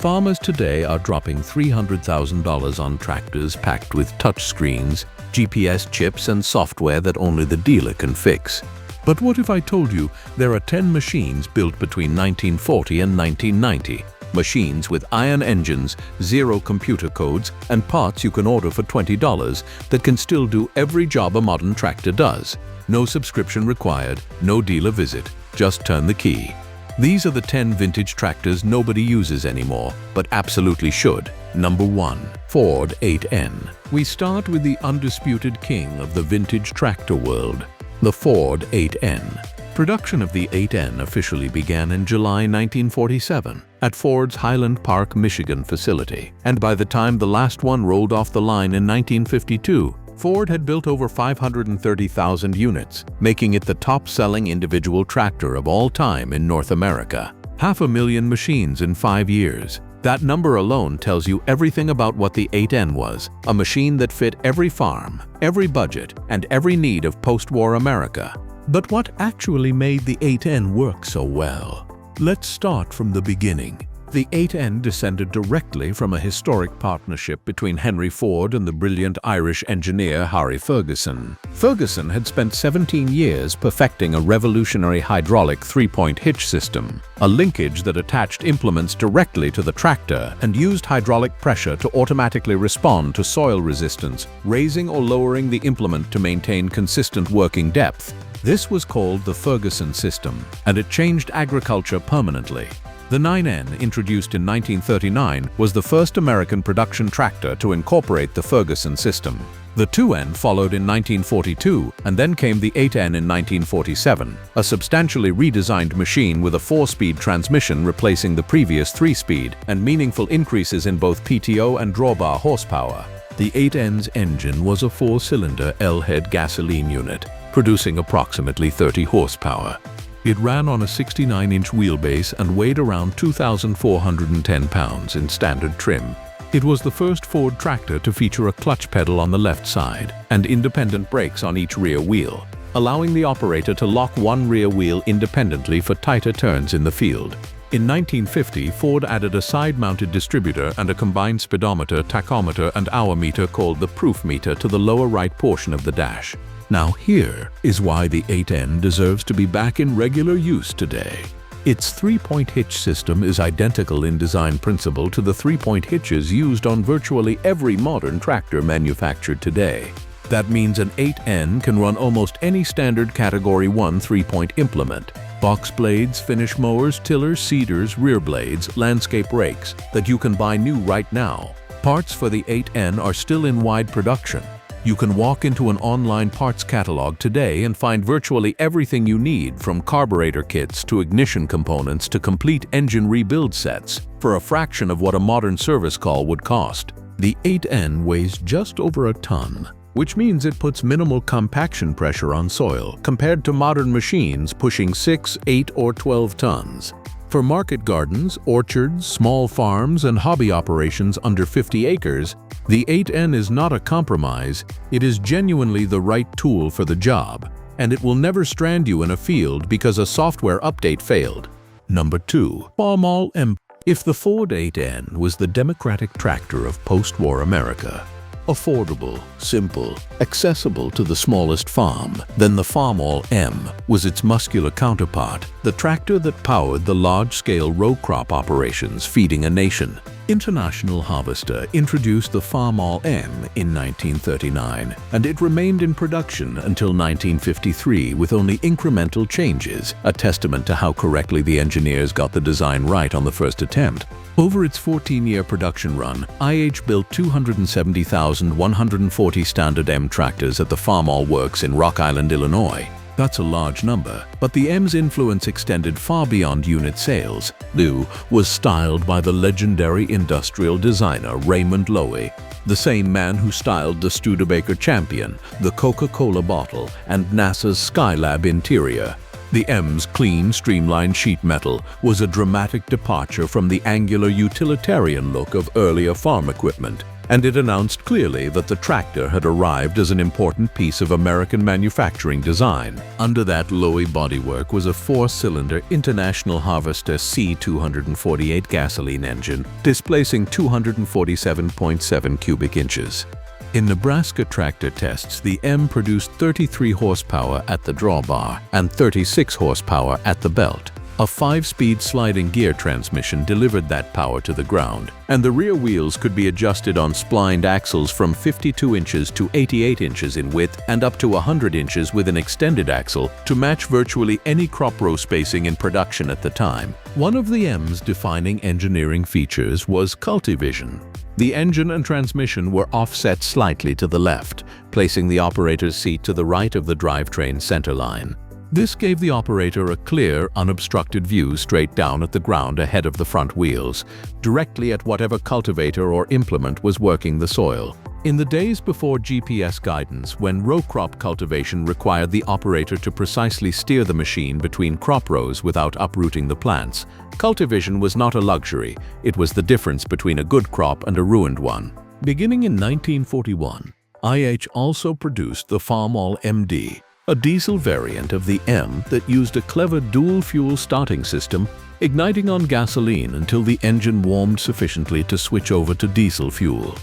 Farmers today are dropping $300,000 on tractors packed with touchscreens, GPS chips, and software that only the dealer can fix. But what if I told you there are 10 machines built between 1940 and 1990? Machines with iron engines, zero computer codes, and parts you can order for $20 that can still do every job a modern tractor does. No subscription required, no dealer visit, just turn the key. These are the 10 vintage tractors nobody uses anymore, but absolutely should. Number 1. Ford 8N. We start with the undisputed king of the vintage tractor world, the Ford 8N. Production of the 8N officially began in July 1947 at Ford's Highland Park, Michigan facility, and by the time the last one rolled off the line in 1952, Ford had built over 530,000 units, making it the top-selling individual tractor of all time in North America. 500,000 machines in 5 years. That number alone tells you everything about what the 8N was, a machine that fit every farm, every budget, and every need of post-war America. But what actually made the 8N work so well? Let's start from the beginning. The 8N descended directly from a historic partnership between Henry Ford and the brilliant Irish engineer Harry Ferguson. Ferguson had spent 17 years perfecting a revolutionary hydraulic 3-point hitch system, a linkage that attached implements directly to the tractor and used hydraulic pressure to automatically respond to soil resistance, raising or lowering the implement to maintain consistent working depth. This was called the Ferguson system, and it changed agriculture permanently. The 9N, introduced in 1939, was the first American production tractor to incorporate the Ferguson system. The 2N followed in 1942, and then came the 8N in 1947, a substantially redesigned machine with a 4-speed transmission replacing the previous 3-speed, and meaningful increases in both PTO and drawbar horsepower. The 8N's engine was a 4-cylinder L-head gasoline unit, producing approximately 30 horsepower. It ran on a 69-inch wheelbase and weighed around 2,410 pounds in standard trim. It was the first Ford tractor to feature a clutch pedal on the left side and independent brakes on each rear wheel, allowing the operator to lock one rear wheel independently for tighter turns in the field. In 1950, Ford added a side-mounted distributor and a combined speedometer, tachometer, and hour meter called the proof meter to the lower right portion of the dash. Now here is why the 8N deserves to be back in regular use today. Its 3-point hitch system is identical in design principle to the 3-point hitches used on virtually every modern tractor manufactured today. That means an 8N can run almost any standard Category 1 3-point implement. Box blades, finish mowers, tillers, seeders, rear blades, landscape rakes that you can buy new right now. Parts for the 8N are still in wide production. You can walk into an online parts catalog today and find virtually everything you need, from carburetor kits to ignition components to complete engine rebuild sets, for a fraction of what a modern service call would cost. The 8N weighs just over a ton, which means it puts minimal compaction pressure on soil compared to modern machines pushing 6, 8, or 12 tons. For market gardens, orchards, small farms, and hobby operations under 50 acres, the 8N is not a compromise. It is genuinely the right tool for the job, and it will never strand you in a field because a software update failed. Number 2. Farmall M. If the Ford 8N was the democratic tractor of post-war America, affordable, simple, accessible to the smallest farm, then the Farmall M was its muscular counterpart, the tractor that powered the large-scale row crop operations feeding a nation. International Harvester introduced the Farmall M in 1939, and it remained in production until 1953 with only incremental changes, a testament to how correctly the engineers got the design right on the first attempt. Over its 14-year production run, IH built 270,140 standard M tractors at the Farmall Works in Rock Island, Illinois. That's a large number, but the M's influence extended far beyond unit sales. New was styled by the legendary industrial designer Raymond Loewy, the same man who styled the Studebaker Champion, the Coca-Cola bottle, and NASA's Skylab interior. The M's clean, streamlined sheet metal was a dramatic departure from the angular utilitarian look of earlier farm equipment. and it announced clearly that the tractor had arrived as an important piece of American manufacturing design. Under that lowy bodywork was a 4-cylinder International Harvester C248 gasoline engine, displacing 247.7 cubic inches. In Nebraska tractor tests, the M produced 33 horsepower at the drawbar and 36 horsepower at the belt. A 5-speed sliding gear transmission delivered that power to the ground, and the rear wheels could be adjusted on splined axles from 52 inches to 88 inches in width and up to 100 inches with an extended axle to match virtually any crop row spacing in production at the time. One of the M's defining engineering features was CultiVision. The engine and transmission were offset slightly to the left, placing the operator's seat to the right of the drivetrain centerline. This gave the operator a clear, unobstructed view straight down at the ground ahead of the front wheels, directly at whatever cultivator or implement was working the soil. In the days before GPS guidance, when row crop cultivation required the operator to precisely steer the machine between crop rows without uprooting the plants, CultiVision was not a luxury, it was the difference between a good crop and a ruined one. Beginning in 1941, IH also produced the Farmall MD, a diesel variant of the M that used a clever dual-fuel starting system, igniting on gasoline until the engine warmed sufficiently to switch over to diesel fuel.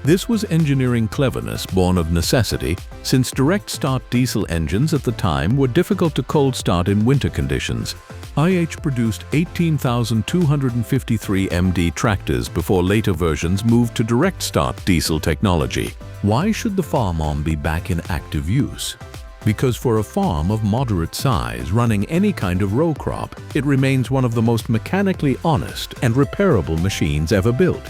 This was engineering cleverness born of necessity, since direct-start diesel engines at the time were difficult to cold start in winter conditions. IH produced 18,253 MD tractors before later versions moved to direct-start diesel technology. Why should the Farmall be back in active use? Because for a farm of moderate size running any kind of row crop, it remains one of the most mechanically honest and repairable machines ever built.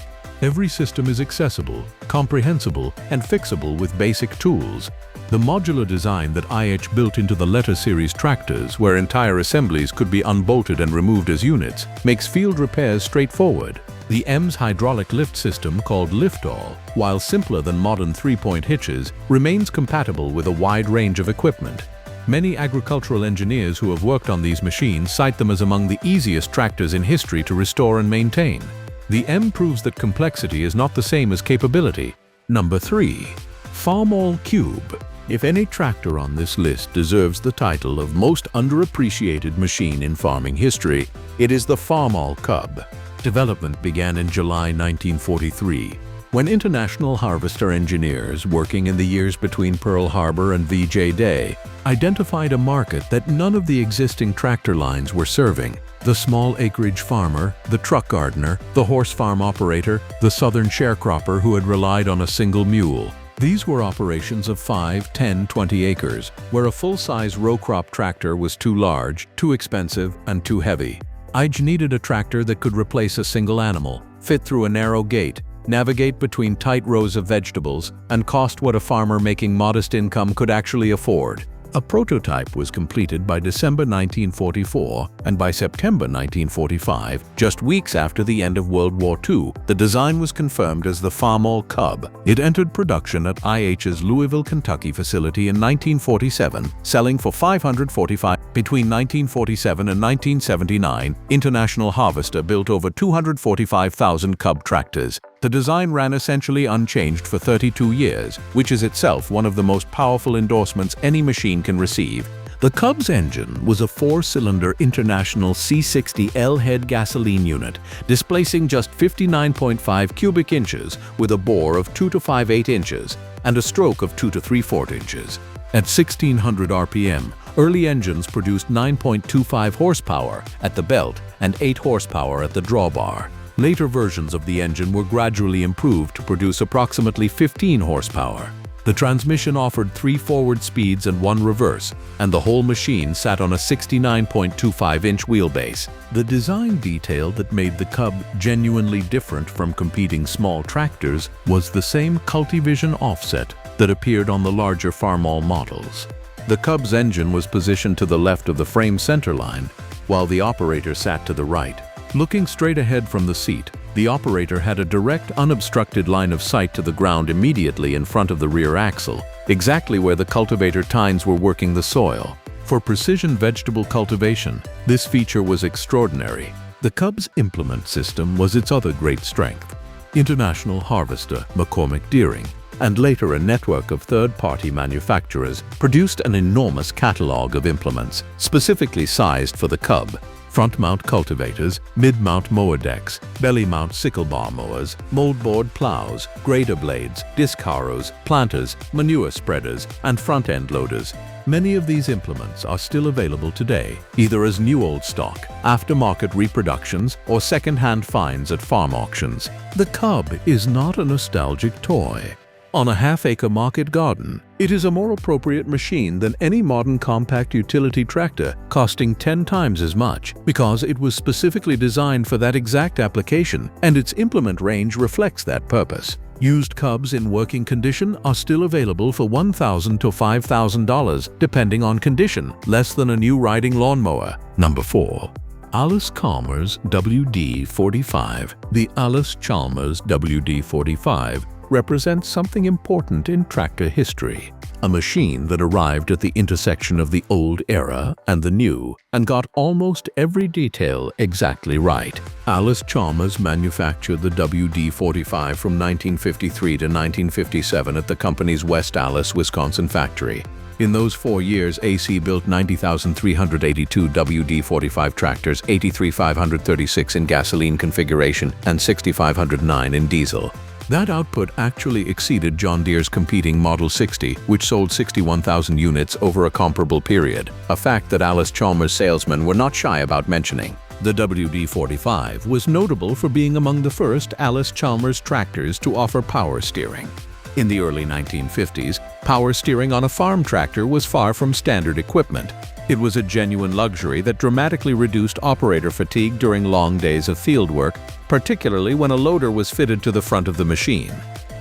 Every system is accessible, comprehensible, and fixable with basic tools. The modular design that IH built into the Letter Series tractors, where entire assemblies could be unbolted and removed as units, makes field repairs straightforward. The M's hydraulic lift system, called Lift-All, while simpler than modern 3-point hitches, remains compatible with a wide range of equipment. Many agricultural engineers who have worked on these machines cite them as among the easiest tractors in history to restore and maintain. The M proves that complexity is not the same as capability. Number 3. Farmall Cub. If any tractor on this list deserves the title of most underappreciated machine in farming history, it is the Farmall Cub. Development began in July 1943, when international harvester engineers working in the years between Pearl Harbor and VJ Day identified a market that none of the existing tractor lines were serving: the small acreage farmer, the truck gardener, the horse farm operator, the southern sharecropper who had relied on a single mule. These were operations of 5, 10, 20 acres, where a full-size row crop tractor was too large, too expensive, and too heavy. IH needed a tractor that could replace a single animal, fit through a narrow gate, navigate between tight rows of vegetables, and cost what a farmer making modest income could actually afford. A prototype was completed by December 1944, and by September 1945, just weeks after the end of World War II, the design was confirmed as the Farmall Cub. It entered production at IH's Louisville, Kentucky facility in 1947, selling for $545. Between 1947 and 1979, International Harvester built over 245,000 Cub tractors. The design ran essentially unchanged for 32 years, which is itself one of the most powerful endorsements any machine can receive. The Cub's engine was a 4-cylinder International C60L head gasoline unit, displacing just 59.5 cubic inches with a bore of 2 to 5/8 inches and a stroke of 2 to 3/4 inches. At 1600 RPM, early engines produced 9.25 horsepower at the belt and 8 horsepower at the drawbar. Later versions of the engine were gradually improved to produce approximately 15 horsepower. The transmission offered 3 forward speeds and 1 reverse, and the whole machine sat on a 69.25-inch wheelbase. The design detail that made the Cub genuinely different from competing small tractors was the same CultiVision offset that appeared on the larger Farmall models. The Cub's engine was positioned to the left of the frame centerline, while the operator sat to the right. Looking straight ahead from the seat, the operator had a direct, unobstructed line of sight to the ground immediately in front of the rear axle, exactly where the cultivator tines were working the soil. For precision vegetable cultivation, this feature was extraordinary. The Cub's implement system was its other great strength. International Harvester, McCormick Deering, and later a network of third-party manufacturers produced an enormous catalog of implements specifically sized for the Cub: front-mount cultivators, mid-mount mower decks, belly-mount sickle bar mowers, moldboard plows, grader blades, disc harrows, planters, manure spreaders, and front-end loaders. Many of these implements are still available today, either as new old stock, aftermarket reproductions, or second-hand finds at farm auctions. The Cub is not a nostalgic toy. On a half-acre market garden, it is a more appropriate machine than any modern compact utility tractor, costing 10 times as much, because it was specifically designed for that exact application, and its implement range reflects that purpose. Used Cubs in working condition are still available for $1,000 to $5,000, depending on condition, less than a new riding lawnmower. Number 4. Allis-Chalmers WD45. The Allis-Chalmers WD45 represents something important in tractor history. A machine that arrived at the intersection of the old era and the new, and got almost every detail exactly right. Allis-Chalmers manufactured the WD45 from 1953 to 1957 at the company's West Allis, Wisconsin factory. In those 4 years, AC built 90,382 WD45 tractors, 83,536 in gasoline configuration, and 6,509 in diesel. That output actually exceeded John Deere's competing Model 60, which sold 61,000 units over a comparable period, a fact that Allis-Chalmers salesmen were not shy about mentioning. The WD45 was notable for being among the first Allis-Chalmers tractors to offer power steering. In the early 1950s, power steering on a farm tractor was far from standard equipment. It was a genuine luxury that dramatically reduced operator fatigue during long days of field work, particularly when a loader was fitted to the front of the machine.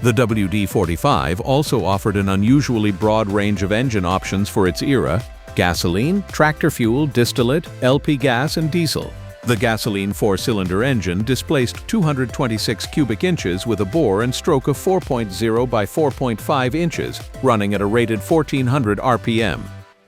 The WD45 also offered an unusually broad range of engine options for its era: gasoline, tractor fuel, distillate, LP gas, and diesel. The gasoline 4-cylinder engine displaced 226 cubic inches with a bore and stroke of 4.0 by 4.5 inches, running at a rated 1400 RPM.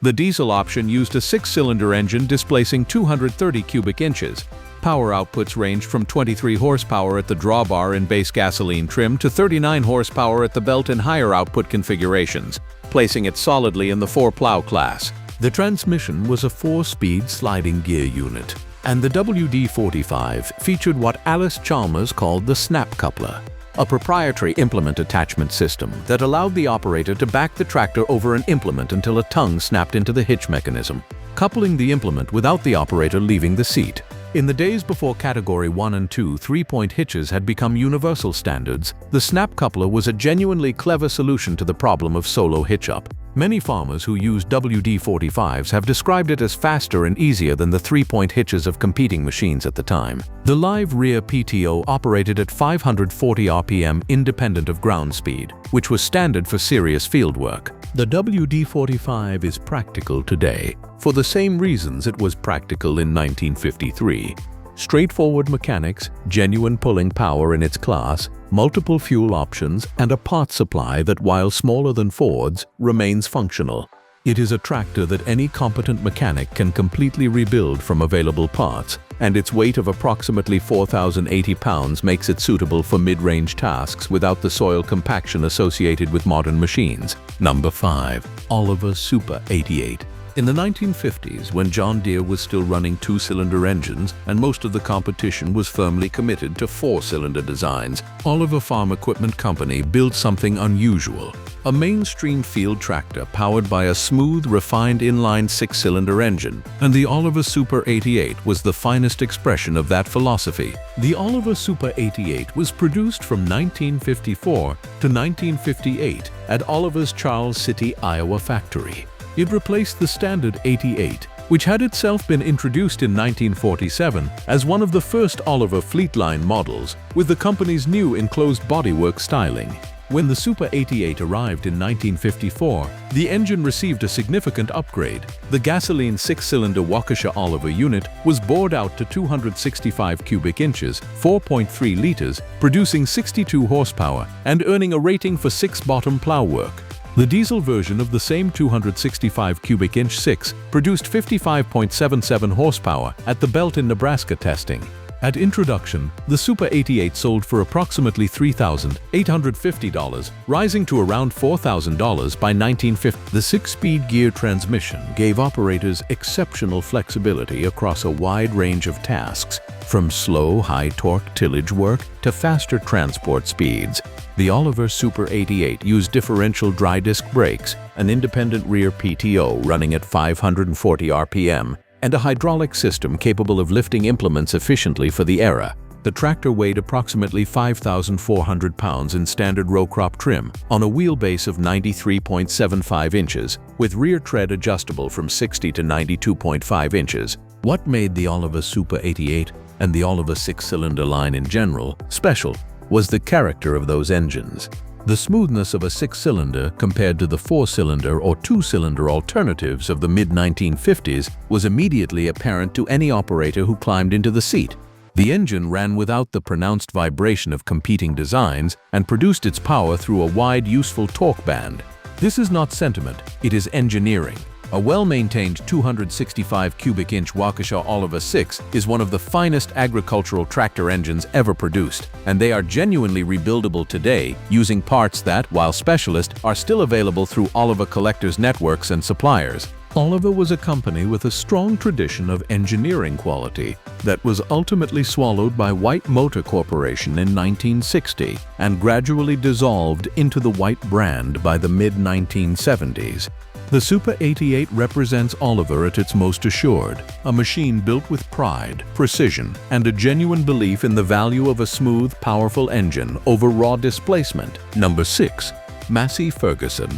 The diesel option used a 6-cylinder engine displacing 230 cubic inches. Power outputs ranged from 23 horsepower at the drawbar in base gasoline trim to 39 horsepower at the belt in higher output configurations, placing it solidly in the 4-plow class. The transmission was a 4-speed sliding gear unit, and the WD45 featured what Allis-Chalmers called the snap coupler, a proprietary implement attachment system that allowed the operator to back the tractor over an implement until a tongue snapped into the hitch mechanism, coupling the implement without the operator leaving the seat. In the days before Category 1 and 2 3-point hitches had become universal standards, the snap coupler was a genuinely clever solution to the problem of solo hitch-up. Many farmers who use WD45s have described it as faster and easier than the 3-point hitches of competing machines at the time. The live rear PTO operated at 540 RPM independent of ground speed, which was standard for serious field work. The WD45 is practical today, for the same reasons it was practical in 1953. Straightforward mechanics, genuine pulling power in its class, multiple fuel options, and a parts supply that, while smaller than Ford's, remains functional. It is a tractor that any competent mechanic can completely rebuild from available parts, and its weight of approximately 4,080 pounds makes it suitable for mid-range tasks without the soil compaction associated with modern machines. Number 5. Oliver Super 88. In the 1950s, when John Deere was still running 2-cylinder engines and most of the competition was firmly committed to 4-cylinder designs, Oliver Farm Equipment Company built something unusual: a mainstream field tractor powered by a smooth, refined inline 6-cylinder engine, and the Oliver Super 88 was the finest expression of that philosophy. The Oliver Super 88 was produced from 1954 to 1958 at Oliver's Charles City, Iowa factory. It replaced the standard 88, which had itself been introduced in 1947 as one of the first Oliver Fleetline models, with the company's new enclosed bodywork styling. When the Super 88 arrived in 1954, the engine received a significant upgrade. The gasoline 6-cylinder Waukesha Oliver unit was bored out to 265 cubic inches, 4.3 liters, producing 62 horsepower and earning a rating for 6-bottom plow work. The diesel version of the same 265 cubic inch 6 produced 55.77 horsepower at the belt in Nebraska testing. At introduction, the Super 88 sold for approximately $3,850, rising to around $4,000 by 1950. The 6-speed gear transmission gave operators exceptional flexibility across a wide range of tasks, from slow, high-torque tillage work to faster transport speeds. The Oliver Super 88 used differential dry disc brakes, an independent rear PTO running at 540 RPM, and a hydraulic system capable of lifting implements efficiently for the era. The tractor weighed approximately 5,400 pounds in standard row crop trim on a wheelbase of 93.75 inches, with rear tread adjustable from 60 to 92.5 inches. What made the Oliver Super 88 and the Oliver 6-cylinder line in general special was the character of those engines. The smoothness of a 6-cylinder compared to the 4-cylinder or 2-cylinder alternatives of the mid-1950s was immediately apparent to any operator who climbed into the seat. The engine ran without the pronounced vibration of competing designs and produced its power through a wide, useful torque band. This is not sentiment, it is engineering. A well-maintained 265 cubic inch Waukesha Oliver 6 is one of the finest agricultural tractor engines ever produced, and they are genuinely rebuildable today using parts that, while specialist, are still available through Oliver Collectors networks and suppliers. Oliver was a company with a strong tradition of engineering quality that was ultimately swallowed by White Motor Corporation in 1960 and gradually dissolved into the White brand by the mid-1970s. The Super 88 represents Oliver at its most assured, a machine built with pride, precision, and a genuine belief in the value of a smooth, powerful engine over raw displacement. Number 6. Massey Ferguson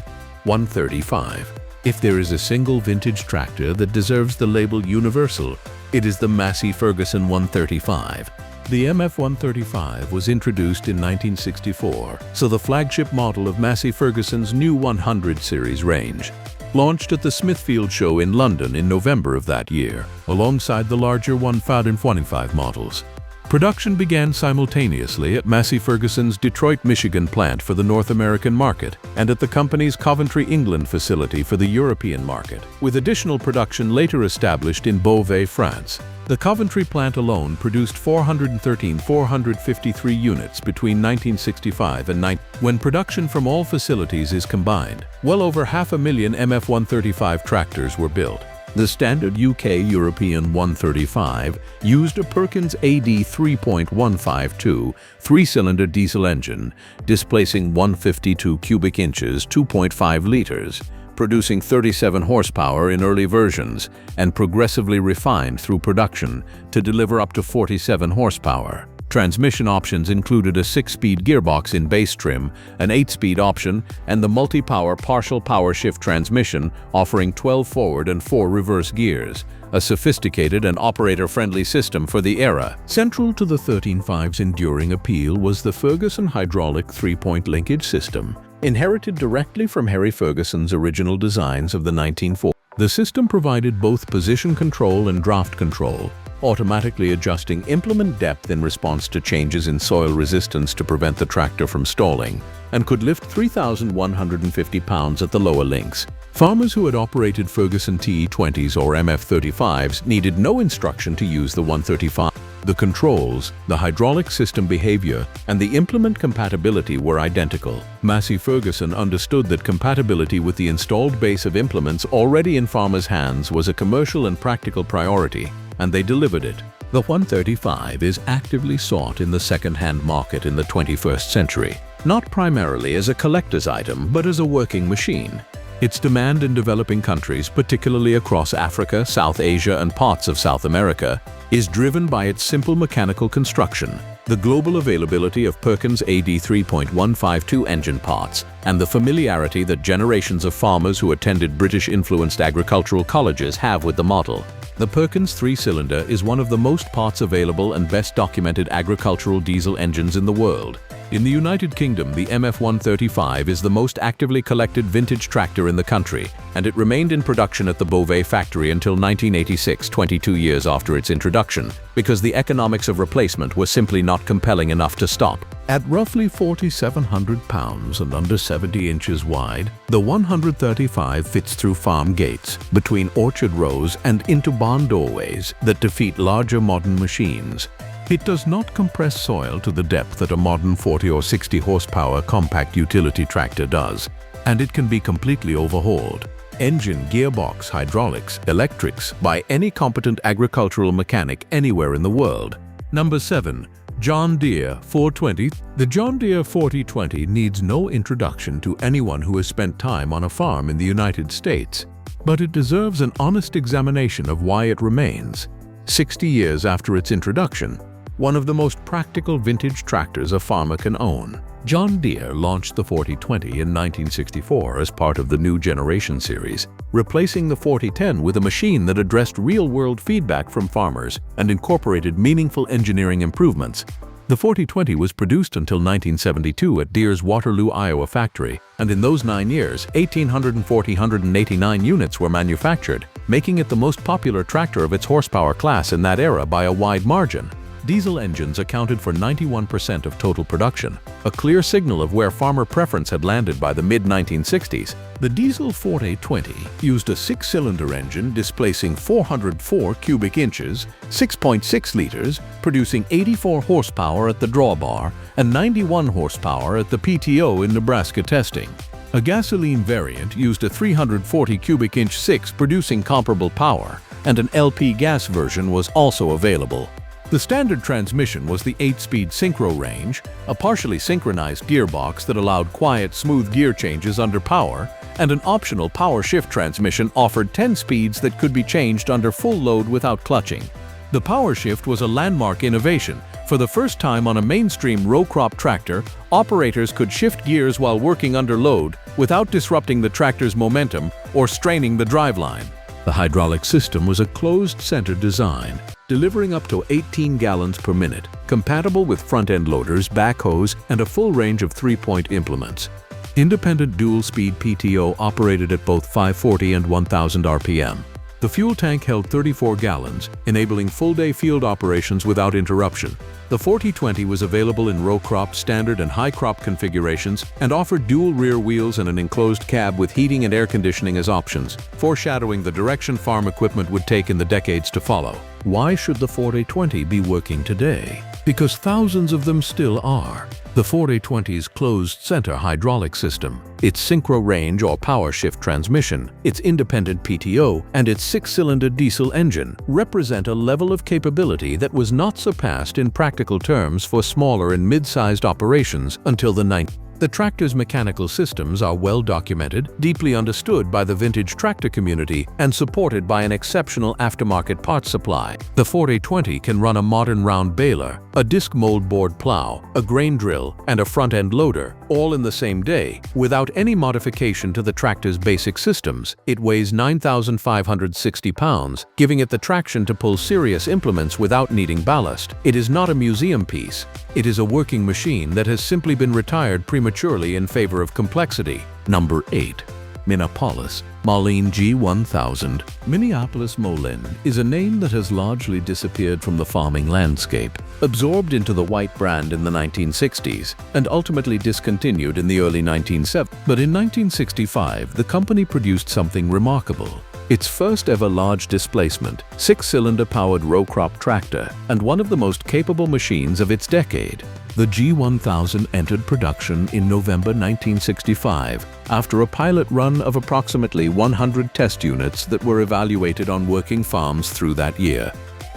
135. If there is a single vintage tractor that deserves the label universal, it is the Massey Ferguson 135. The MF135 was introduced in 1964, so the flagship model of Massey Ferguson's new 100 series range. Launched at the Smithfield Show in London in November of that year, alongside the larger 125 models. Production began simultaneously at Massey Ferguson's Detroit, Michigan plant for the North American market and at the company's Coventry, England facility for the European market, with additional production later established in Beauvais, France. The Coventry plant alone produced 453 units between 1965 and 1990. When production from all facilities is combined, well over 500,000 MF135 tractors were built. The standard UK European 135 used a Perkins AD 3.152 3-cylinder diesel engine, displacing 152 cubic inches, 2.5 liters, producing 37 horsepower in early versions, and progressively refined through production to deliver up to 47 horsepower. Transmission options included a 6-speed gearbox in base trim, an 8-speed option, and the multi-power partial power shift transmission offering 12 forward and 4 reverse gears, a sophisticated and operator-friendly system for the era. Central to the 13.5's enduring appeal was the Ferguson hydraulic 3-point linkage system, inherited directly from Harry Ferguson's original designs of the 1940s. The system provided both position control and draft control, automatically adjusting implement depth in response to changes in soil resistance to prevent the tractor from stalling, and could lift 3,150 pounds at the lower links. Farmers who had operated Ferguson TE20s or MF35s needed no instruction to use the 135. The controls, the hydraulic system behavior, and the implement compatibility were identical. Massey Ferguson understood that compatibility with the installed base of implements already in farmers' hands was a commercial and practical priority, and they delivered it. The 135 is actively sought in the second-hand market in the 21st century, not primarily as a collector's item, but as a working machine. Its demand in developing countries, particularly across Africa, South Asia, and parts of South America, is driven by its simple mechanical construction, the global availability of Perkins AD 3.152 engine parts, and the familiarity that generations of farmers who attended British-influenced agricultural colleges have with the model. The Perkins 3-cylinder is one of the most parts available and best documented agricultural diesel engines in the world. In the United Kingdom, the MF135 is the most actively collected vintage tractor in the country, and it remained in production at the Beauvais factory until 1986, 22 years after its introduction, because the economics of replacement were simply not compelling enough to stop. At roughly 4,700 pounds and under 70 inches wide, the 135 fits through farm gates, between orchard rows and into barn doorways that defeat larger modern machines. It does not compress soil to the depth that a modern 40 or 60 horsepower compact utility tractor does, and it can be completely overhauled. Engine, gearbox, hydraulics, electrics by any competent agricultural mechanic anywhere in the world. Number 7. John Deere 420. The John Deere 4020 needs no introduction to anyone who has spent time on a farm in the United States, but it deserves an honest examination of why it remains, 60 years after its introduction, one of the most practical vintage tractors a farmer can own. John Deere launched the 4020 in 1964 as part of the New Generation series, replacing the 4010 with a machine that addressed real-world feedback from farmers and incorporated meaningful engineering improvements. The 4020 was produced until 1972 at Deere's Waterloo, Iowa factory, and in those 9 years, 1,889 units were manufactured, making it the most popular tractor of its horsepower class in that era by a wide margin. Diesel engines accounted for 91% of total production, a clear signal of where farmer preference had landed by the mid-1960s. The diesel 4020 used a 6-cylinder engine displacing 404 cubic inches, 6.6 liters, producing 84 horsepower at the drawbar and 91 horsepower at the PTO in Nebraska testing. A gasoline variant used a 340 cubic inch 6 producing comparable power, and an LP gas version was also available. The standard transmission was the 8-speed synchro range, a partially synchronized gearbox that allowed quiet, smooth gear changes under power, and an optional power shift transmission offered 10 speeds that could be changed under full load without clutching. The power shift was a landmark innovation. For the first time on a mainstream row crop tractor, operators could shift gears while working under load without disrupting the tractor's momentum or straining the driveline. The hydraulic system was a closed-center design, delivering up to 18 gallons per minute, compatible with front-end loaders, backhoes, and a full range of 3-point implements. Independent dual-speed PTO operated at both 540 and 1000 RPM. The fuel tank held 34 gallons, enabling full-day field operations without interruption. The 4020 was available in row crop, standard, and high crop configurations and offered dual rear wheels and an enclosed cab with heating and air conditioning as options, foreshadowing the direction farm equipment would take in the decades to follow. Why should the 4020 be working today? Because thousands of them still are. The 4020's closed-center hydraulic system, its synchro range or power shift transmission, its independent PTO, and its 6-cylinder diesel engine represent a level of capability that was not surpassed in practical terms for smaller and mid-sized operations until the 90s. The tractor's mechanical systems are well documented, deeply understood by the vintage tractor community, and supported by an exceptional aftermarket parts supply. The 4020 can run a modern round baler, a disc mold board plow, a grain drill, and a front-end loader, all in the same day, without any modification to the tractor's basic systems. It weighs 9,560 pounds, giving it the traction to pull serious implements without needing ballast. It is not a museum piece. It is a working machine that has simply been retired prematurely in favor of complexity. Number 8. Minneapolis-Moline G1000. Minneapolis-Moline is a name that has largely disappeared from the farming landscape, absorbed into the white brand in the 1960s, and ultimately discontinued in the early 1970s. But in 1965, the company produced something remarkable. Its first ever large displacement, 6-cylinder powered row crop tractor, and one of the most capable machines of its decade. The G1000 entered production in November 1965 after a pilot run of approximately 100 test units that were evaluated on working farms through that year.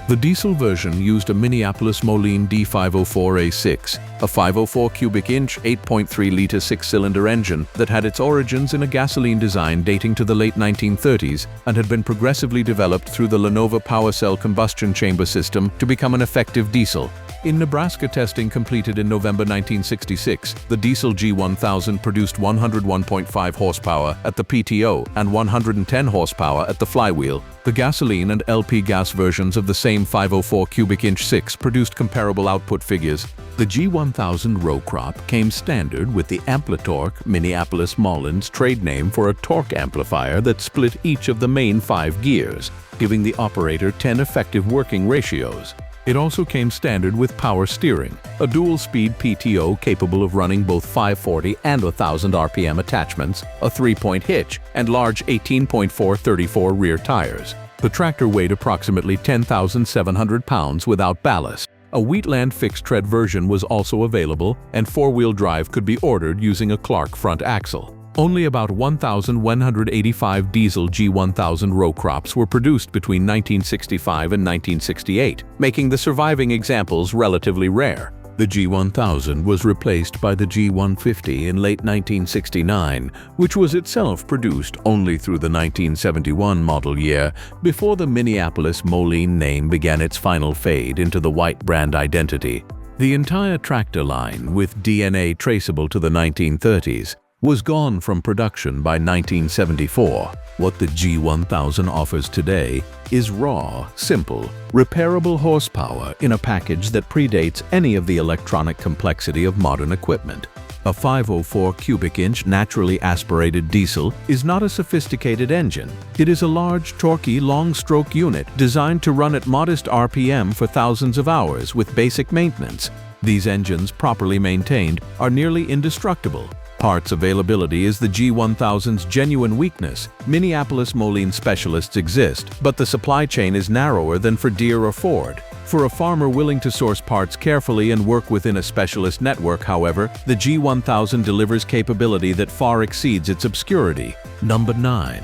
The diesel version used a Minneapolis-Moline D504A6, a 504 cubic inch, 8.3-liter 6-cylinder engine that had its origins in a gasoline design dating to the late 1930s and had been progressively developed through the Lenova Power Cell combustion chamber system to become an effective diesel. In Nebraska testing completed in November 1966, the diesel G1000 produced 101.5 horsepower at the PTO and 110 horsepower at the flywheel. The gasoline and LP gas versions of the same 504 cubic inch 6 produced comparable output figures. The G1000 row crop came standard with the Amplitorque, Minneapolis-Moline's trade name for a torque amplifier that split each of the main 5 gears, giving the operator 10 effective working ratios. It also came standard with power steering, a dual-speed PTO capable of running both 540 and 1000 RPM attachments, a 3-point hitch, and large 18.4/34 rear tires. The tractor weighed approximately 10,700 pounds without ballast. A Wheatland fixed-tread version was also available, and four-wheel drive could be ordered using a Clark front axle. Only about 1,185 diesel G1000 row crops were produced between 1965 and 1968, making the surviving examples relatively rare. The G1000 was replaced by the G150 in late 1969, which was itself produced only through the 1971 model year, before the Minneapolis-Moline name began its final fade into the white brand identity. The entire tractor line, with DNA traceable to the 1930s, was gone from production by 1974. What the G1000 offers today is raw, simple, repairable horsepower in a package that predates any of the electronic complexity of modern equipment. A 504 cubic inch naturally aspirated diesel is not a sophisticated engine. It is a large, torquey, long-stroke unit designed to run at modest RPM for thousands of hours with basic maintenance. These engines, properly maintained, are nearly indestructible. Parts availability is the G1000's genuine weakness. Minneapolis-Moline specialists exist, but the supply chain is narrower than for Deere or Ford. For a farmer willing to source parts carefully and work within a specialist network, however, the G1000 delivers capability that far exceeds its obscurity. Number 9.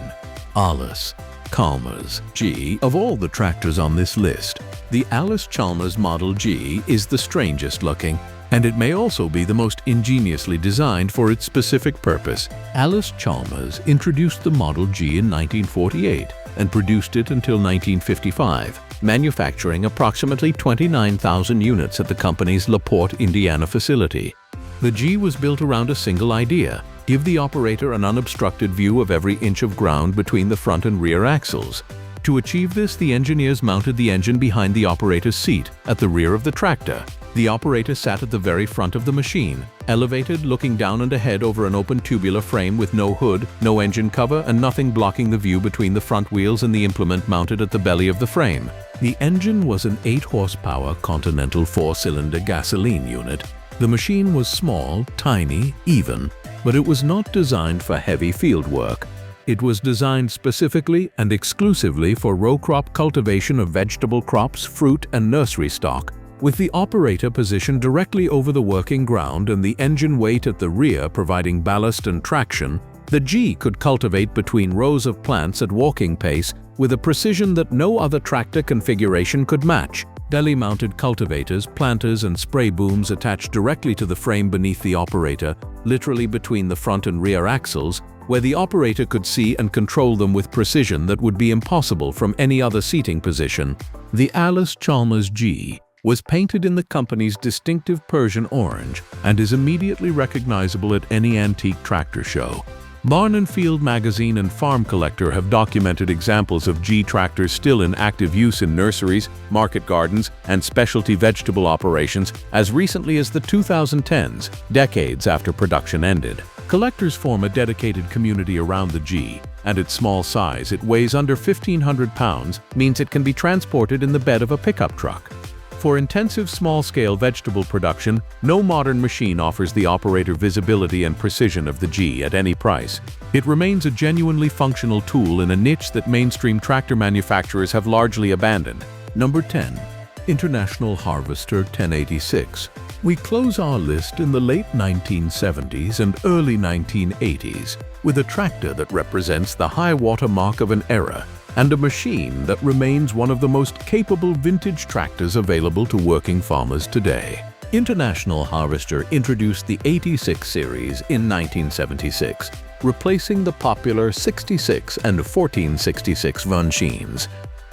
Allis-Chalmers G. Of all the tractors on this list, the Allis-Chalmers Model G is the strangest looking, and it may also be the most ingeniously designed for its specific purpose. Allis-Chalmers introduced the Model G in 1948 and produced it until 1955, manufacturing approximately 29,000 units at the company's LaPorte, Indiana facility. The G was built around a single idea: give the operator an unobstructed view of every inch of ground between the front and rear axles. To achieve this, the engineers mounted the engine behind the operator's seat at the rear of the tractor. The operator sat at the very front of the machine, elevated, looking down and ahead over an open tubular frame with no hood, no engine cover, and nothing blocking the view between the front wheels and the implement mounted at the belly of the frame. The engine was an 8-horsepower Continental 4-cylinder gasoline unit. The machine was small, tiny, even, but it was not designed for heavy field work. It was designed specifically and exclusively for row crop cultivation of vegetable crops, fruit, and nursery stock. With the operator positioned directly over the working ground and the engine weight at the rear providing ballast and traction, the G could cultivate between rows of plants at walking pace with a precision that no other tractor configuration could match. Belly-mounted cultivators, planters, and spray booms attached directly to the frame beneath the operator, literally between the front and rear axles, where the operator could see and control them with precision that would be impossible from any other seating position. The Allis-Chalmers G was painted in the company's distinctive Persian orange and is immediately recognizable at any antique tractor show. Barn & Field magazine and Farm Collector have documented examples of G tractors still in active use in nurseries, market gardens, and specialty vegetable operations as recently as the 2010s, decades after production ended. Collectors form a dedicated community around the G, and its small size, it weighs under 1,500 pounds, means it can be transported in the bed of a pickup truck. For intensive small-scale vegetable production, no modern machine offers the operator visibility and precision of the G at any price. It remains a genuinely functional tool in a niche that mainstream tractor manufacturers have largely abandoned. Number 10. International Harvester 1086. We close our list in the late 1970s and early 1980s with a tractor that represents the high-water mark of an era, and a machine that remains one of the most capable vintage tractors available to working farmers today. International Harvester introduced the 86 series in 1976, replacing the popular 66 and 1466 machines.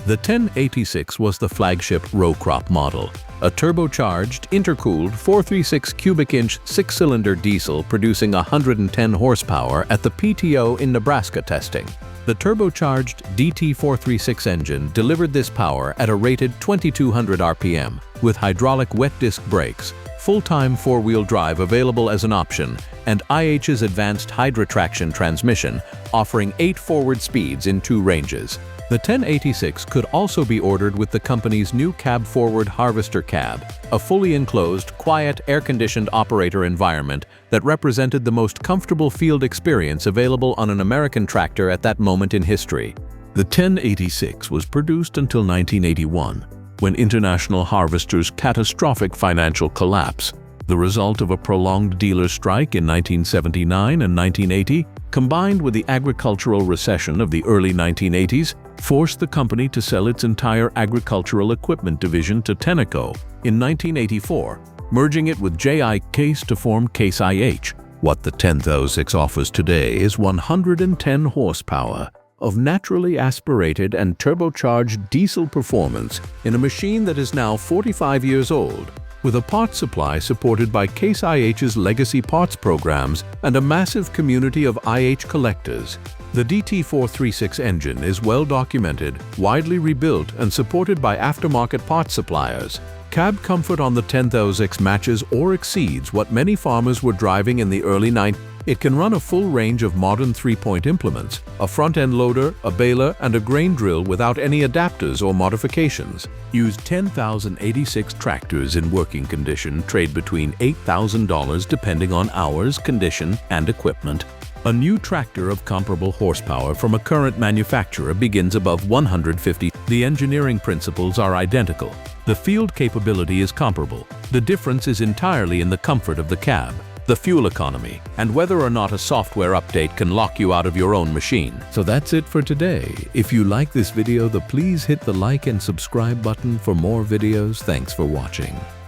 The 1086 was the flagship row crop model, a turbocharged, intercooled 436 cubic inch 6-cylinder diesel producing 110 horsepower at the PTO in Nebraska testing. The turbocharged DT436 engine delivered this power at a rated 2,200 RPM with hydraulic wet disc brakes, full-time four-wheel drive available as an option, and IH's advanced hydrotraction transmission, offering 8 forward speeds in 2 ranges. The 1086 could also be ordered with the company's new cab-forward Harvester cab, a fully enclosed, quiet, air-conditioned operator environment that represented the most comfortable field experience available on an American tractor at that moment in history. The 1086 was produced until 1981. when international harvesters' catastrophic financial collapse, the result of a prolonged dealer strike in 1979 and 1980, combined with the agricultural recession of the early 1980s, forced the company to sell its entire agricultural equipment division to Tenneco in 1984, merging it with J.I. Case to form Case IH. What the 10006 offers today is 110 horsepower of naturally aspirated and turbocharged diesel performance in a machine that is now 45 years old, with a parts supply supported by Case IH's legacy parts programs and a massive community of IH collectors. The DT436 engine is well documented, widely rebuilt, and supported by aftermarket parts suppliers. Cab comfort on the 10006 matches or exceeds what many farmers were driving in the early 90s. It can run a full range of modern three-point implements, a front-end loader, a baler, and a grain drill without any adapters or modifications. Use 10,086 tractors in working condition trade between $8,000 depending on hours, condition, and equipment. A new tractor of comparable horsepower from a current manufacturer begins above 150. The engineering principles are identical. The field capability is comparable. The difference is entirely in the comfort of the cab, the fuel economy, and whether or not a software update can lock you out of your own machine. So that's it for today. If you like this video, please hit the like and subscribe button for more videos. Thanks for watching.